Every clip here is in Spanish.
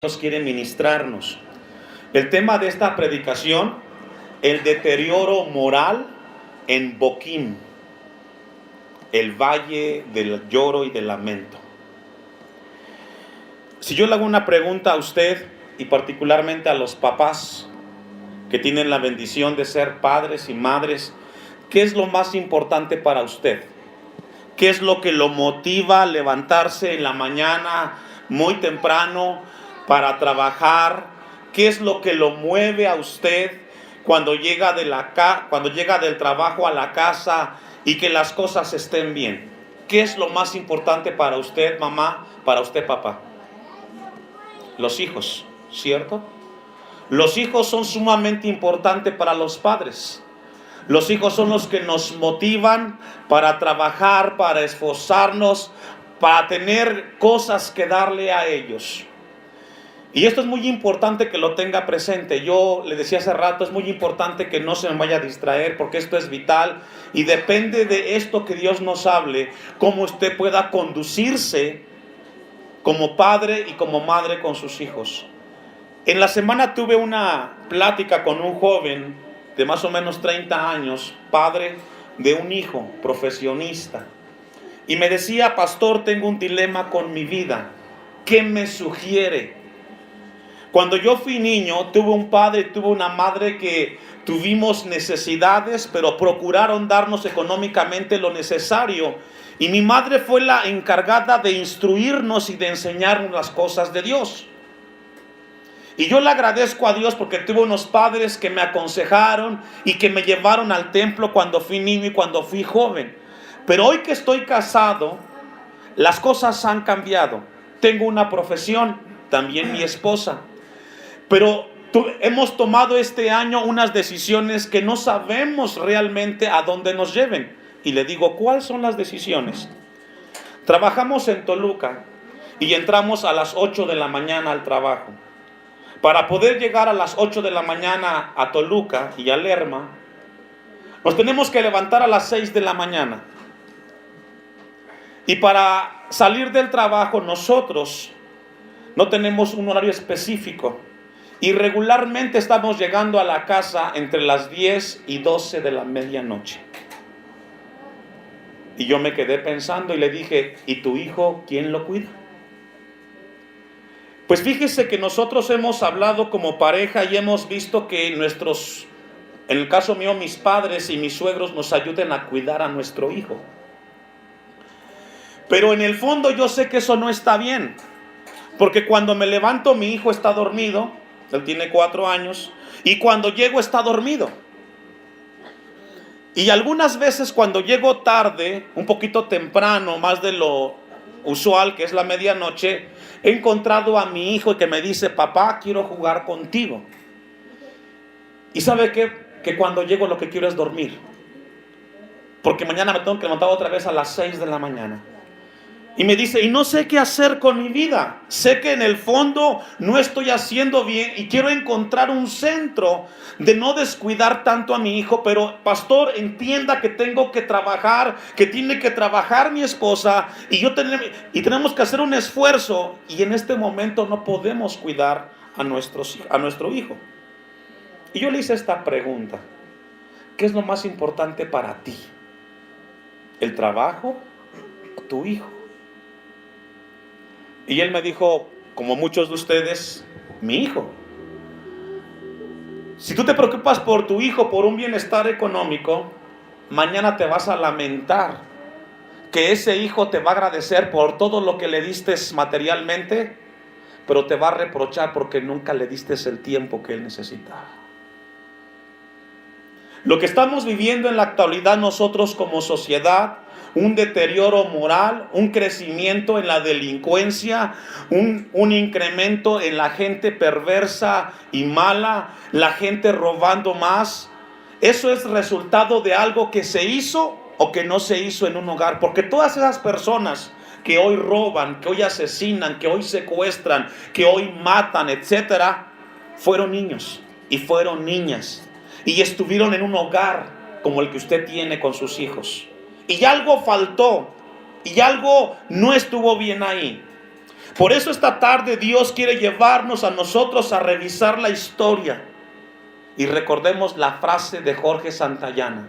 Dios quiere ministrarnos. El tema de esta predicación, el deterioro moral en Boquim, el valle del lloro y del lamento. Si yo le hago una pregunta a usted, y particularmente a los papás que tienen la bendición de ser padres y madres, ¿qué es lo más importante para usted? ¿Qué es lo que lo motiva a levantarse en la mañana muy temprano para trabajar? ¿Qué es lo que lo mueve a usted cuando llega del trabajo a la casa y que las cosas estén bien? ¿Qué es lo más importante para usted, mamá, para usted, papá? Los hijos, ¿cierto? Los hijos son sumamente importantes para los padres. Los hijos son los que nos motivan para trabajar, para esforzarnos, para tener cosas que darle a ellos. Y esto es muy importante que lo tenga presente. Yo le decía hace rato, es muy importante que no se me vaya a distraer, porque esto es vital y depende de esto que Dios nos hable, cómo usted pueda conducirse como padre y como madre con sus hijos. En la semana tuve una plática con un joven de más o menos 30 años, padre de un hijo, profesionista. Y me decía: pastor, tengo un dilema con mi vida. ¿Qué me sugiere? Cuando yo fui niño, tuve un padre, tuve una madre que tuvimos necesidades, pero procuraron darnos económicamente lo necesario. Y mi madre fue la encargada de instruirnos y de enseñarnos las cosas de Dios. Y yo le agradezco a Dios porque tuve unos padres que me aconsejaron y que me llevaron al templo cuando fui niño y cuando fui joven. Pero hoy que estoy casado, las cosas han cambiado. Tengo una profesión, también mi esposa. Pero hemos tomado este año unas decisiones que no sabemos realmente a dónde nos lleven. Y le digo, ¿cuáles son las decisiones? Trabajamos en Toluca y entramos a las 8 de la mañana al trabajo. Para poder llegar a las 8 de la mañana a Toluca y a Lerma, nos tenemos que levantar a las 6 de la mañana. Y para salir del trabajo nosotros no tenemos un horario específico. Y regularmente estamos llegando a la casa entre las 10 y 12 de la medianoche. Y yo me quedé pensando y le dije, ¿y tu hijo quién lo cuida? Pues fíjese que nosotros hemos hablado como pareja y hemos visto que en el caso mío, mis padres y mis suegros nos ayuden a cuidar a nuestro hijo. Pero en el fondo yo sé que eso no está bien. Porque cuando me levanto mi hijo está dormido, él tiene 4 años, y cuando llego está dormido. Y algunas veces cuando llego tarde, un poquito temprano, más de lo usual, que es la medianoche, he encontrado a mi hijo que me dice, papá, quiero jugar contigo. Y ¿sabe qué? Que cuando llego lo que quiero es dormir. Porque mañana me tengo que levantar otra vez a las 6 de la mañana. Y me dice, y no sé qué hacer con mi vida. Sé que en el fondo no estoy haciendo bien y quiero encontrar un centro de no descuidar tanto a mi hijo. Pero pastor, entienda que tengo que trabajar, que tiene que trabajar mi esposa y tenemos que hacer un esfuerzo. Y en este momento no podemos cuidar a nuestro hijo. Y yo le hice esta pregunta: ¿qué es lo más importante para ti? ¿El trabajo o tu hijo? Y él me dijo, como muchos de ustedes, mi hijo. Si tú te preocupas por tu hijo, por un bienestar económico, mañana te vas a lamentar que ese hijo te va a agradecer por todo lo que le diste materialmente, pero te va a reprochar porque nunca le diste el tiempo que él necesitaba. Lo que estamos viviendo en la actualidad nosotros como sociedad, un deterioro moral, un crecimiento en la delincuencia, un incremento en la gente perversa y mala, la gente robando más. Eso es resultado de algo que se hizo o que no se hizo en un hogar. Porque todas esas personas que hoy roban, que hoy asesinan, que hoy secuestran, que hoy matan, etcétera, fueron niños y fueron niñas y estuvieron en un hogar como el que usted tiene con sus hijos. Y algo faltó, y algo no estuvo bien ahí. Por eso esta tarde Dios quiere llevarnos a nosotros a revisar la historia. Y recordemos la frase de Jorge Santayana,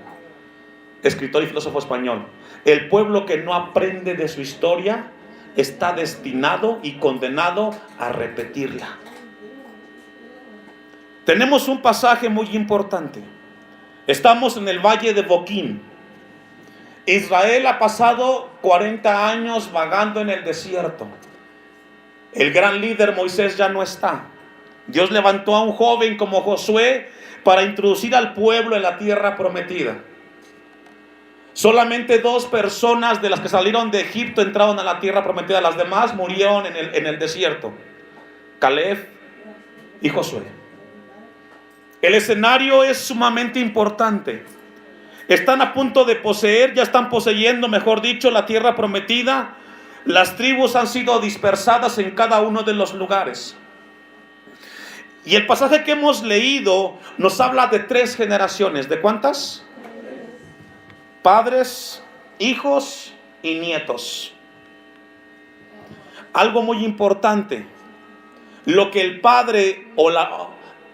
escritor y filósofo español: el pueblo que no aprende de su historia está destinado y condenado a repetirla. Tenemos un pasaje muy importante. Estamos en el valle de Boquín. Israel ha pasado 40 años vagando en el desierto. El gran líder Moisés ya no está. Dios levantó a un joven como Josué para introducir al pueblo en la tierra prometida. Solamente 2 personas de las que salieron de Egipto entraron a la tierra prometida. Las demás murieron en el desierto: Caleb y Josué. El escenario es sumamente importante. Están a punto de poseer, ya están poseyendo, mejor dicho, la tierra prometida. Las tribus han sido dispersadas en cada uno de los lugares. Y el pasaje que hemos leído nos habla de 3 generaciones. ¿De cuántas? Padres, hijos y nietos. Algo muy importante: lo que el padre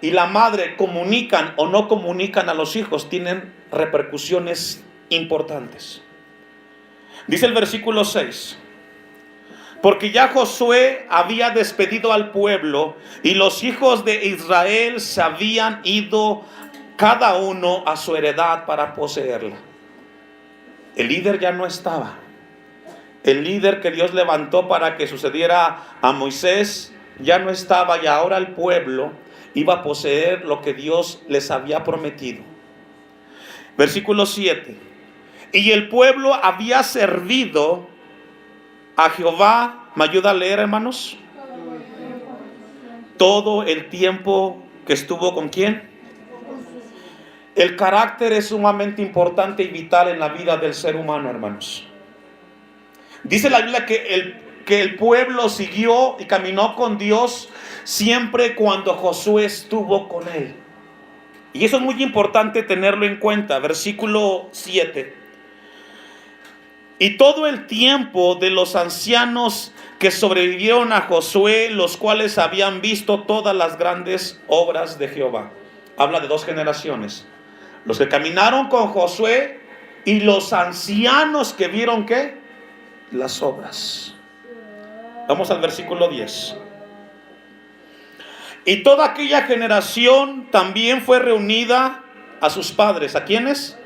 y la madre comunican o no comunican a los hijos tienen repercusiones importantes. Dice el versículo 6: porque ya Josué había despedido al pueblo y los hijos de Israel se habían ido cada uno a su heredad para poseerla. El líder ya no estaba. El líder que Dios levantó para que sucediera a Moisés ya no estaba, y ahora el pueblo iba a poseer lo que Dios les había prometido. Versículo 7: y el pueblo había servido a Jehová. ¿Me ayuda a leer, hermanos? Todo el tiempo que estuvo ¿con quién? El carácter es sumamente importante y vital en la vida del ser humano, hermanos. Dice la Biblia que el pueblo siguió y caminó con Dios siempre cuando Josué estuvo con él. Y eso es muy importante tenerlo en cuenta. Versículo 7: y todo el tiempo de los ancianos que sobrevivieron a Josué, los cuales habían visto todas las grandes obras de Jehová. Habla de 2 generaciones: los que caminaron con Josué y los ancianos que vieron ¿qué? Las obras. Vamos al versículo 10. Y toda aquella generación también fue reunida a sus padres. ¿A quiénes?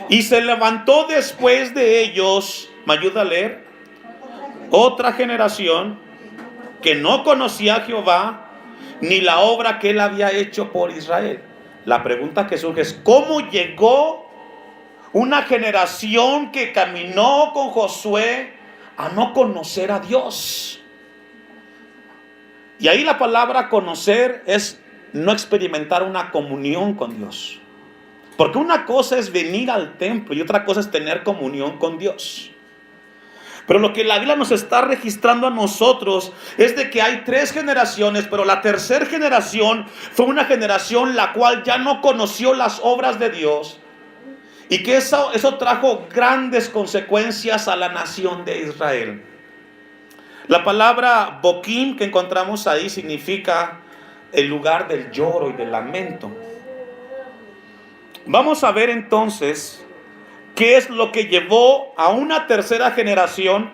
Y se levantó después de ellos, ¿me ayuda a leer? Otra generación que no conocía a Jehová ni la obra que él había hecho por Israel. La pregunta que surge es: ¿cómo llegó una generación que caminó con Josué a no conocer a Dios? Y ahí la palabra conocer es no experimentar una comunión con Dios. Porque una cosa es venir al templo y otra cosa es tener comunión con Dios. Pero lo que la Biblia nos está registrando a nosotros es de que hay 3 generaciones, pero la tercera generación fue una generación la cual ya no conoció las obras de Dios, y que eso trajo grandes consecuencias a la nación de Israel. La palabra Boquín que encontramos ahí significa el lugar del lloro y del lamento. Vamos a ver entonces qué es lo que llevó a una tercera generación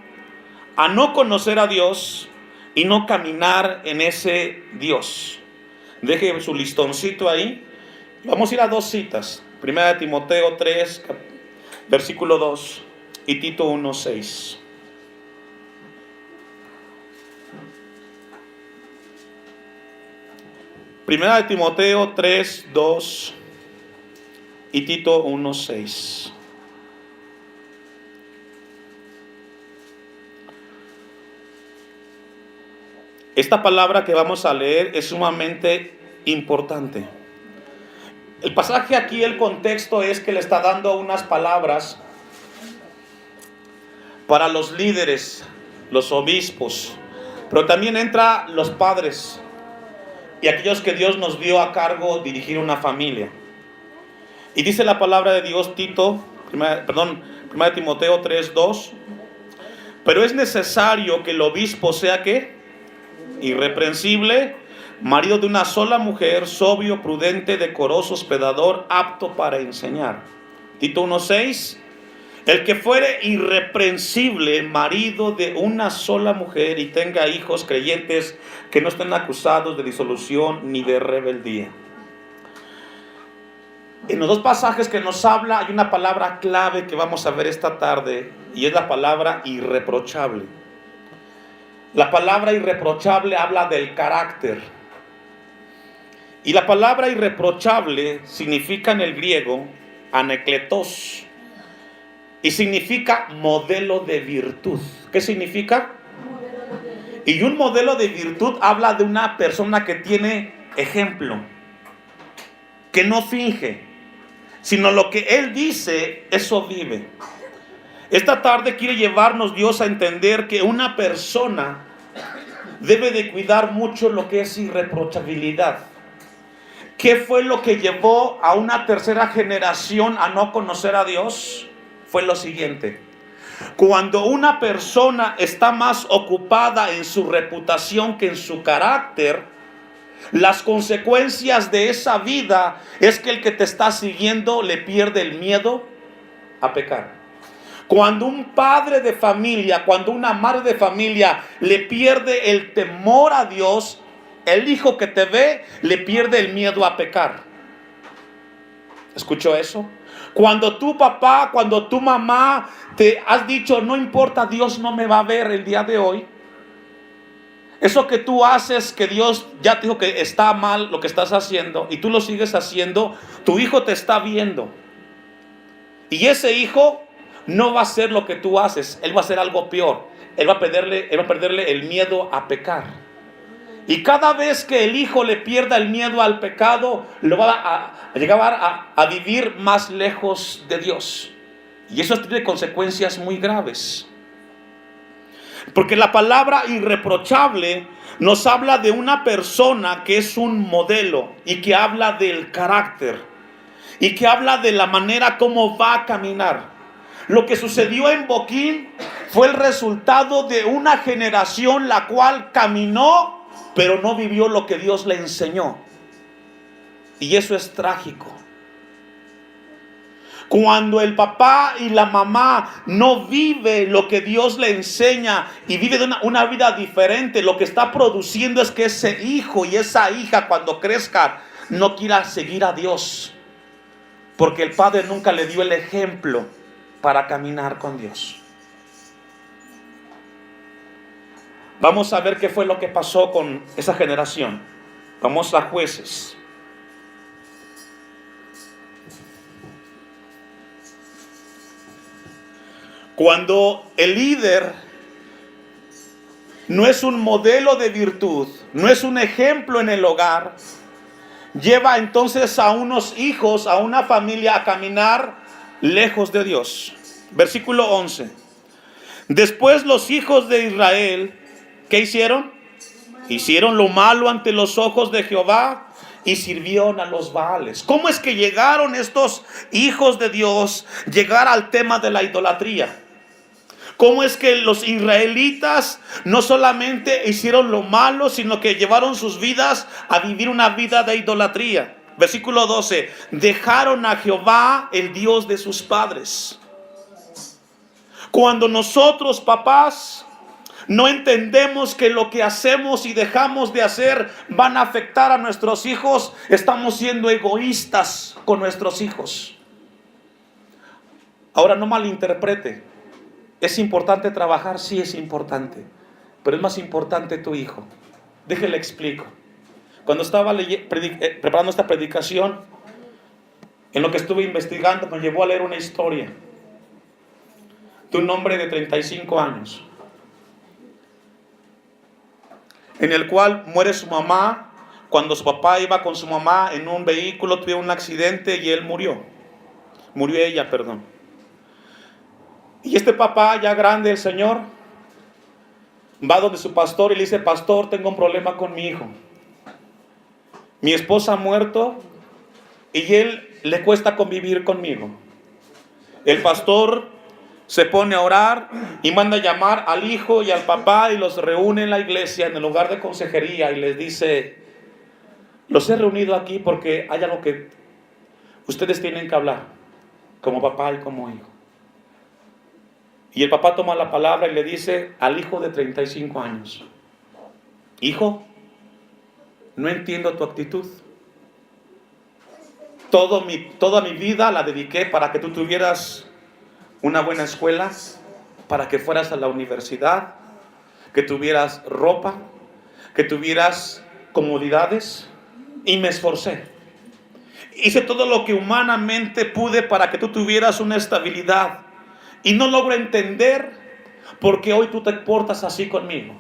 a no conocer a Dios y no caminar en ese Dios. Deje su listoncito ahí. Vamos a ir a 2 citas. Primera de Timoteo 3, versículo 2, y Tito 1, 6. Primera de Timoteo 3, 2 y Tito 1, 6. Esta palabra que vamos a leer es sumamente importante. El pasaje aquí, el contexto es que le está dando unas palabras para los líderes, los obispos, pero también entra los padres y aquellos que Dios nos dio a cargo dirigir una familia. Y dice la palabra de Dios, Primera de Timoteo 3:2: Pero es necesario que el obispo sea ¿qué? Irreprensible, marido de una sola mujer, sobrio, prudente, decoroso, hospedador, apto para enseñar. Tito 1:6. El que fuere irreprensible, marido de una sola mujer, y tenga hijos creyentes que no estén acusados de disolución ni de rebeldía. En los dos pasajes que nos habla hay una palabra clave que vamos a ver esta tarde, y es la palabra irreprochable. La palabra irreprochable habla del carácter. Y la palabra irreprochable significa en el griego anekletos. Y significa modelo de virtud. ¿Qué significa? Y un modelo de virtud habla de una persona que tiene ejemplo, que no finge, sino lo que él dice, eso vive. Esta tarde quiere llevarnos Dios a entender que una persona debe de cuidar mucho lo que es irreprochabilidad. ¿Qué fue lo que llevó a una tercera generación a no conocer a Dios? Fue lo siguiente: cuando una persona está más ocupada en su reputación que en su carácter, las consecuencias de esa vida es que el que te está siguiendo le pierde el miedo a pecar. Cuando un padre de familia, cuando una madre de familia le pierde el temor a Dios, el hijo que te ve le pierde el miedo a pecar. ¿Escuchó eso? Cuando tu papá, cuando tu mamá te has dicho, no importa, Dios no me va a ver el día de hoy. Eso que tú haces, que Dios ya te dijo que está mal lo que estás haciendo, y tú lo sigues haciendo, tu hijo te está viendo. Y ese hijo no va a hacer lo que tú haces, él va a hacer algo peor. Él va a perderle el miedo a pecar. Y cada vez que el hijo le pierda el miedo al pecado, lo va a llegar a vivir más lejos de Dios. Y eso tiene consecuencias muy graves. Porque la palabra irreprochable nos habla de una persona que es un modelo y que habla del carácter y que habla de la manera como va a caminar. Lo que sucedió en Boquín fue el resultado de una generación la cual caminó, pero no vivió lo que Dios le enseñó. Y eso es trágico. Cuando el papá y la mamá no vive lo que Dios le enseña y vive de una vida diferente, lo que está produciendo es que ese hijo y esa hija, cuando crezca, no quiera seguir a Dios, porque el padre nunca le dio el ejemplo para caminar con Dios. Vamos a ver qué fue lo que pasó con esa generación. Vamos a Jueces. Cuando el líder no es un modelo de virtud, no es un ejemplo en el hogar, lleva entonces a unos hijos, a una familia a caminar lejos de Dios. Versículo 11. Después los hijos de Israel, ¿qué hicieron? Hicieron lo malo ante los ojos de Jehová y sirvieron a los Baales. ¿Cómo es que llegaron estos hijos de Dios llegar al tema de la idolatría? ¿Cómo es que los israelitas no solamente hicieron lo malo, sino que llevaron sus vidas a vivir una vida de idolatría? Versículo 12. Dejaron a Jehová, el Dios de sus padres. Cuando nosotros, papás, no entendemos que lo que hacemos y dejamos de hacer van a afectar a nuestros hijos, estamos siendo egoístas con nuestros hijos. Ahora, no malinterprete. ¿Es importante trabajar? Sí, es importante. Pero es más importante tu hijo. Déjale explico. Cuando estaba preparando esta predicación, en lo que estuve investigando, me llevó a leer una historia de un hombre de 35 años, en el cual muere su mamá. Cuando su papá iba con su mamá en un vehículo, tuvieron un accidente y él murió. Murió ella, perdón. Y este papá, ya grande, el señor, va donde su pastor y le dice: pastor, tengo un problema con mi hijo. Mi esposa ha muerto y él le cuesta convivir conmigo. El pastor Se pone a orar y manda a llamar al hijo y al papá y los reúne en la iglesia, en el lugar de consejería, y les dice: los he reunido aquí porque hay algo que ustedes tienen que hablar, como papá y como hijo. Y el papá toma la palabra y le dice al hijo de 35 años: hijo, no entiendo tu actitud. Toda mi vida la dediqué para que tú tuvieras una buena escuela, para que fueras a la universidad, que tuvieras ropa, que tuvieras comodidades, y me esforcé. Hice todo lo que humanamente pude para que tú tuvieras una estabilidad, y no logro entender por qué hoy tú te portas así conmigo.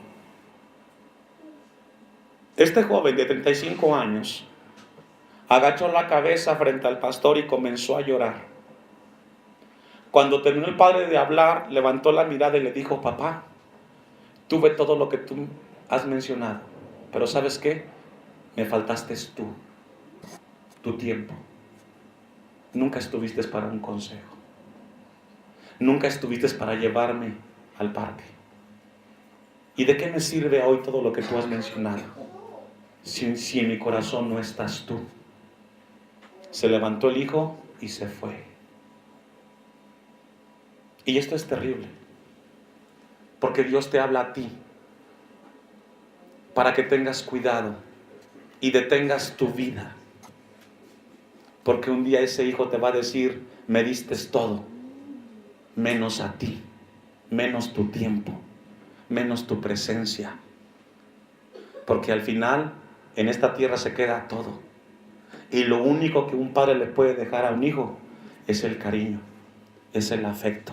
Este joven de 35 años agachó la cabeza frente al pastor y comenzó a llorar. Cuando terminó el padre de hablar, levantó la mirada y le dijo: papá, tuve todo lo que tú has mencionado, pero ¿sabes qué? Me faltaste tú, tu tiempo. Nunca estuviste para un consejo. Nunca estuviste para llevarme al parque. ¿Y de qué me sirve hoy todo lo que tú has mencionado si en mi corazón no estás tú? Se levantó el hijo y se fue. Y esto es terrible, porque Dios te habla a ti para que tengas cuidado y detengas tu vida, porque un día ese hijo te va a decir: me diste todo, menos a ti, menos tu tiempo, menos tu presencia, porque al final en esta tierra se queda todo, y lo único que un padre le puede dejar a un hijo es el cariño, es el afecto,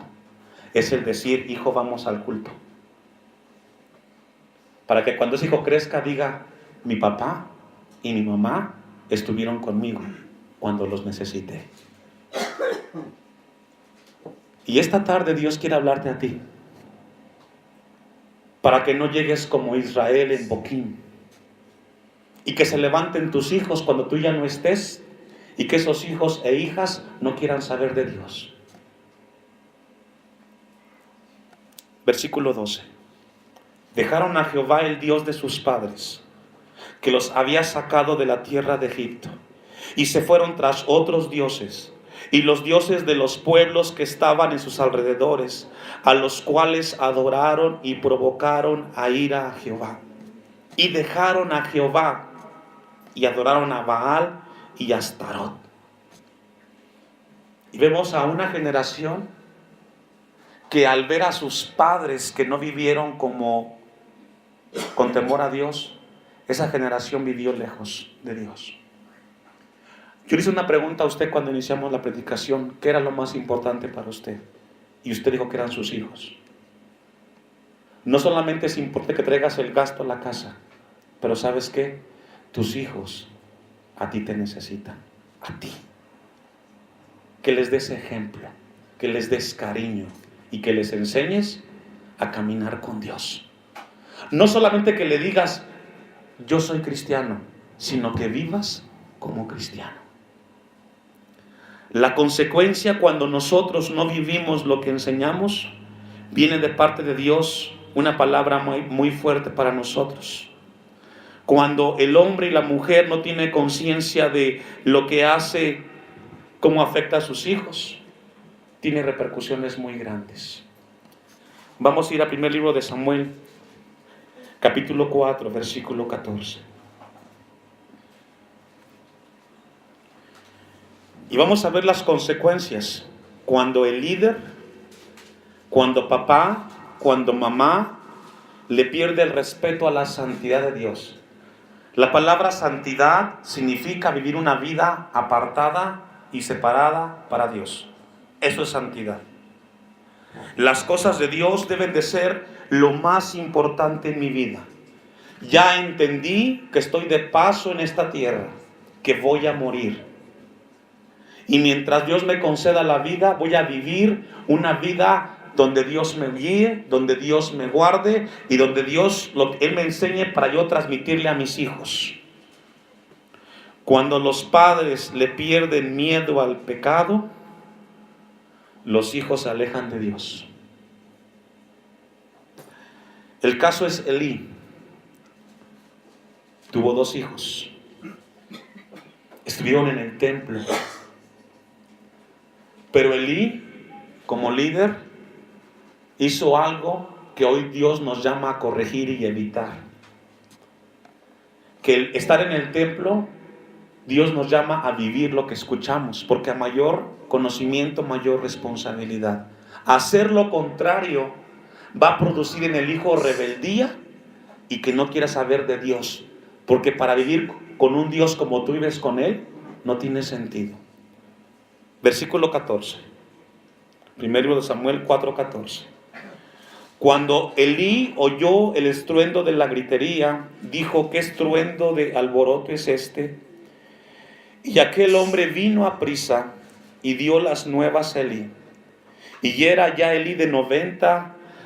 es el decir: hijo, vamos al culto, para que cuando ese hijo crezca diga: mi papá y mi mamá estuvieron conmigo cuando los necesité. Y esta tarde Dios quiere hablarte a ti, para que no llegues como Israel en Boquín, y que se levanten tus hijos cuando tú ya no estés, y que esos hijos e hijas no quieran saber de Dios. Versículo 12. Dejaron a Jehová, el Dios de sus padres, que los había sacado de la tierra de Egipto, y se fueron tras otros dioses, y los dioses de los pueblos que estaban en sus alrededores, a los cuales adoraron y provocaron a ira a Jehová. Y dejaron a Jehová y adoraron a Baal y a Astarot. Y vemos a una generación que, al ver a sus padres que no vivieron con temor a Dios, esa generación vivió lejos de Dios. Yo le hice una pregunta a usted cuando iniciamos la predicación: ¿qué era lo más importante para usted? Y usted dijo que eran sus hijos. No solamente es importante que traigas el gasto a la casa, pero ¿sabes qué? Tus hijos a ti te necesitan, a ti. Que les des ejemplo, que les des cariño y que les enseñes a caminar con Dios. No solamente que le digas: yo soy cristiano, sino que vivas como cristiano. La consecuencia cuando nosotros no vivimos lo que enseñamos, viene de parte de Dios una palabra muy, muy fuerte para nosotros. Cuando el hombre y la mujer no tienen conciencia de lo que hace, cómo afecta a sus hijos, tiene repercusiones muy grandes. Vamos a ir al primer libro de Samuel, capítulo 4, versículo 14. Y vamos a ver las consecuencias cuando el líder, cuando papá, cuando mamá le pierde el respeto a la santidad de Dios. La palabra santidad significa vivir una vida apartada y separada para Dios. Eso es santidad. Las cosas de Dios deben de ser lo más importante en mi vida. Ya entendí que estoy de paso en esta tierra, que voy a morir. Y mientras Dios me conceda la vida, voy a vivir una vida donde Dios me guíe, donde Dios me guarde y donde Él me enseñe para yo transmitirle a mis hijos. Cuando los padres le pierden miedo al pecado, los hijos se alejan de Dios. El caso es Elí. Tuvo 2 hijos. Estuvieron en el templo. Pero Elí, como líder, hizo algo que hoy Dios nos llama a corregir y evitar. Que el estar en el templo, Dios nos llama a vivir lo que escuchamos, porque a mayor conocimiento, mayor responsabilidad. Hacer lo contrario va a producir en el hijo rebeldía y que no quiera saber de Dios, porque para vivir con un Dios como tú vives con Él, no tiene sentido. Versículo 14. Primero de Samuel 4:14. Cuando Elí oyó el estruendo de la gritería, dijo: ¿qué estruendo de alboroto es este? Y aquel hombre vino a prisa y dio las nuevas a Elí. Y era ya Elí de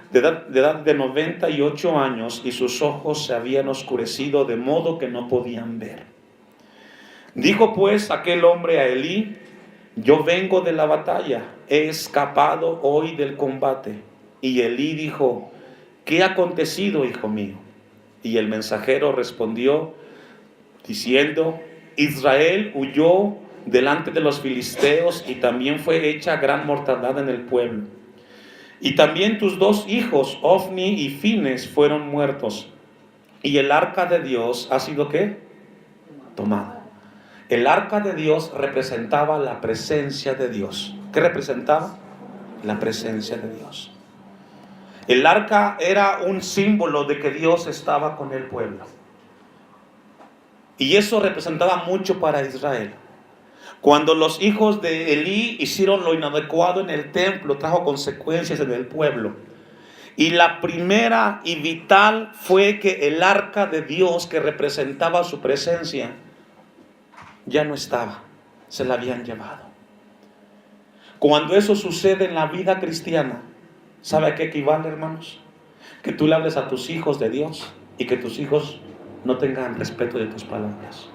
edad de 98 años, y sus ojos se habían oscurecido de modo que no podían ver. Dijo pues aquel hombre a Elí: yo vengo de la batalla, he escapado hoy del combate. Y Elí dijo: ¿qué ha acontecido, hijo mío? Y el mensajero respondió diciendo: Israel huyó delante de los filisteos, y también fue hecha gran mortandad en el pueblo. Y también tus 2 hijos, Ofni y Fines, fueron muertos. Y el arca de Dios ha sido ¿qué? Tomada. El arca de Dios representaba la presencia de Dios. ¿Qué representaba? La presencia de Dios. El arca era un símbolo de que Dios estaba con el pueblo. Y eso representaba mucho para Israel. Cuando los hijos de Elí hicieron lo inadecuado en el templo, trajo consecuencias en el pueblo. Y la primera y vital fue que el arca de Dios, que representaba su presencia, ya no estaba, se la habían llevado. Cuando eso sucede en la vida cristiana, ¿sabe a qué equivale, hermanos? Que tú le hables a tus hijos de Dios y que tus hijos no tengan respeto de tus palabras.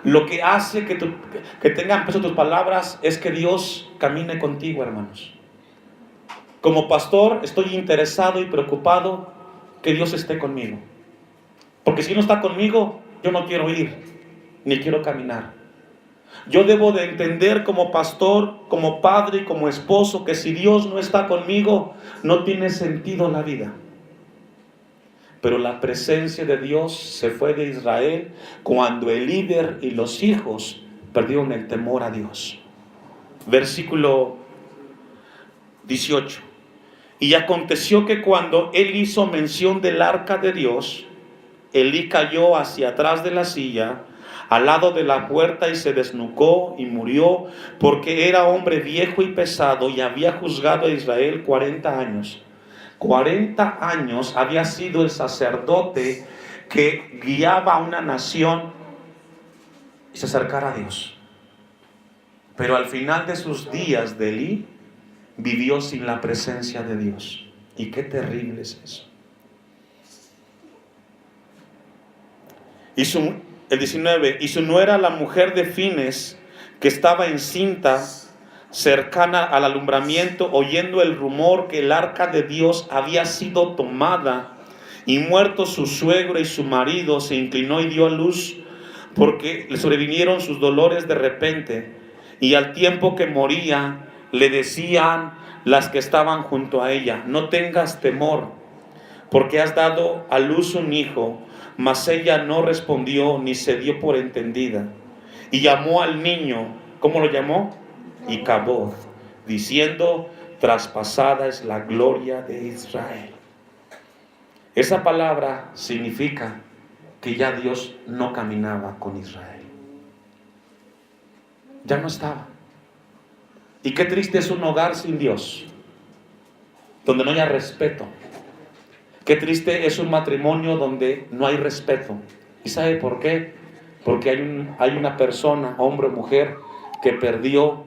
Lo que hace que tengan peso tus palabras es que Dios camine contigo, hermanos. Como pastor estoy interesado y preocupado que Dios esté conmigo. Porque si no está conmigo, yo no quiero ir, ni quiero caminar. Yo debo de entender como pastor, como padre y como esposo, que si Dios no está conmigo, no tiene sentido la vida. Pero la presencia de Dios se fue de Israel cuando el líder y los hijos perdieron el temor a Dios. Versículo 18. Y aconteció que cuando él hizo mención del arca de Dios, Elí cayó hacia atrás de la silla, al lado de la puerta, y se desnucó y murió, porque era hombre viejo y pesado, y había juzgado a Israel 40 años. 40 años había sido el sacerdote que guiaba a una nación y se acercara a Dios. Pero al final de sus días de Elí, vivió sin la presencia de Dios. Y qué terrible es eso. El 19, y su nuera, la mujer de Fines, que estaba encinta, cercana al alumbramiento, oyendo el rumor que el arca de Dios había sido tomada y muerto su suegro y su marido, se inclinó y dio a luz, porque le sobrevinieron sus dolores de repente. Y al tiempo que moría, le decían las que estaban junto a ella: no tengas temor, porque has dado a luz un hijo. Mas ella no respondió ni se dio por entendida. Y llamó al niño, ¿cómo lo llamó? Icaboz, diciendo: traspasada es la gloria de Israel. Esa palabra significa que ya Dios no caminaba con Israel. Ya no estaba. Y qué triste es un hogar sin Dios, donde no haya respeto. Qué triste es un matrimonio donde no hay respeto. ¿Y sabe por qué? Porque hay una persona, hombre o mujer, que perdió,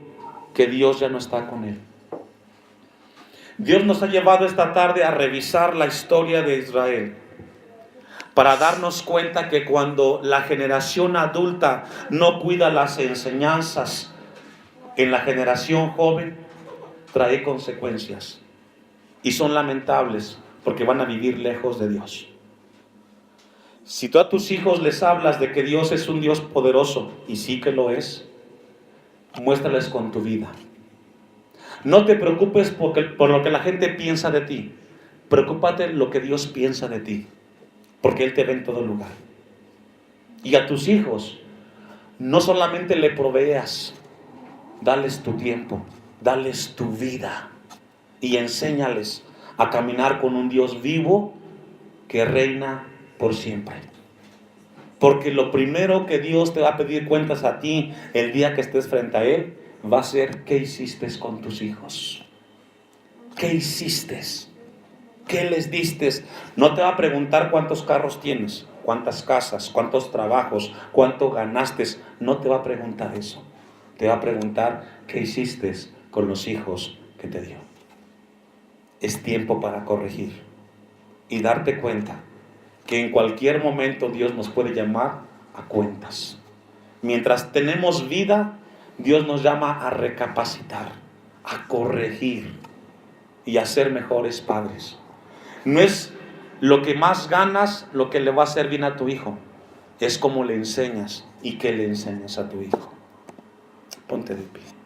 que Dios ya no está con él. Dios nos ha llevado esta tarde a revisar la historia de Israel, para darnos cuenta que cuando la generación adulta no cuida las enseñanzas en la generación joven, trae consecuencias. Y son lamentables, porque van a vivir lejos de Dios. Si tú a tus hijos les hablas de que Dios es un Dios poderoso, y sí que lo es, muéstrales con tu vida. No te preocupes por lo que la gente piensa de ti. Preocúpate lo que Dios piensa de ti, porque Él te ve en todo lugar. Y a tus hijos, no solamente le proveas, dales tu tiempo, dales tu vida y enséñales a caminar con un Dios vivo que reina por siempre. Porque lo primero que Dios te va a pedir cuentas a ti el día que estés frente a Él va a ser: ¿qué hiciste con tus hijos? ¿Qué hiciste? ¿Qué les diste? No te va a preguntar cuántos carros tienes, cuántas casas, cuántos trabajos, cuánto ganaste. No te va a preguntar eso. Te va a preguntar qué hiciste con los hijos que te dio. Es tiempo para corregir y darte cuenta que en cualquier momento Dios nos puede llamar a cuentas. Mientras tenemos vida, Dios nos llama a recapacitar, a corregir y a ser mejores padres. No es lo que más ganas lo que le va a hacer bien a tu hijo, es cómo le enseñas y qué le enseñas a tu hijo. Ponte de pie.